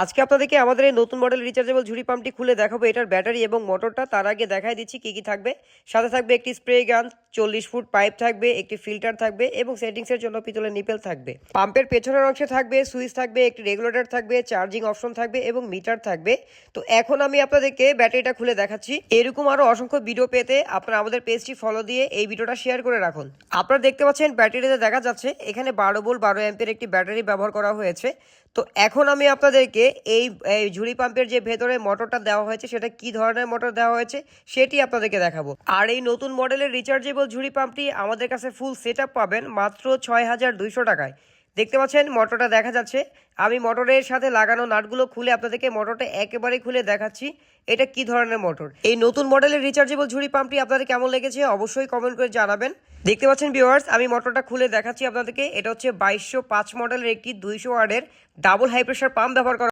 আজকে আপনাদেরকে আমাদের এই নতুন মডেল রিচার্জেবল ঝুড়ি পাম্পটি খুলে দেখাবো এটার ব্যাটারি এবং মোটরটা। তার আগে দেখাই দিচ্ছি কি কি থাকবে। সাথে থাকবে একটি স্প্রে গান, 40 ফুট পাইপ থাকবে, একটি ফিল্টার থাকবে এবং সেটিংসের জন্য পিতলের নিপেল থাকবে। পাম্পের পেছনের অংশে থাকবে সুইচ থাকবে, একটি রেগুলেটর থাকবে, চার্জিং অপশন থাকবে এবং মিটার থাকবে। তো এখন আমি আপনাদেরকে ব্যাটারিটা খুলে দেখাচ্ছি। এরকম আরো অসংখ্য ভিডিও পেতে আপনারা আমাদের পেজটি ফলো দিয়ে এই ভিডিওটা শেয়ার করে রাখুন। আপনারা দেখতে পাচ্ছেন ব্যাটারিতে দেখা যাচ্ছে এখানে 12 ভোল্ট 12 অ্যাম্পিয়ার একটি ব্যাটারি ব্যবহার করা হয়েছে। তো এখন আমি আপনাদেরকে এই ঝুড়ি পাম্পের যে ভেতরে মোটরটা দেওয়া হয়েছে সেটা কি ধরনের মোটর দেওয়া হয়েছে সেটি আপনাদেরকে দেখাবো। আর এই নতুন মডেলের রিচার্জেবল ঝুড়ি পাম্পটি আমাদের কাছে ফুল সেট পাবেন মাত্র 6200 টাকায়। দেখতে পাচ্ছেন মোটরটা দেখা যাচ্ছে। আমি মোটরের সাথে লাগানো নাটগুলো খুলে আপনাদেরকে মোটরটা একেবারে খুলে দেখাচ্ছি এটা কি ধরনের মোটর। এই নতুন মডেলের রিচার্জেবল ঝুড়ি পাম্পটি আপনাদের কেমন লেগেছে অবশ্যই কমেন্ট করে জানাবেন। দেখতে পাচ্ছেন ভিউয়ার্স, আমি মোটরটা খুলে দেখাচ্ছি আপনাদেরকে। এটা হচ্ছে 2205 মডেলের একটি 200 ওয়াটের ডাবল হাই প্রেশার পাম্প ব্যবহার করা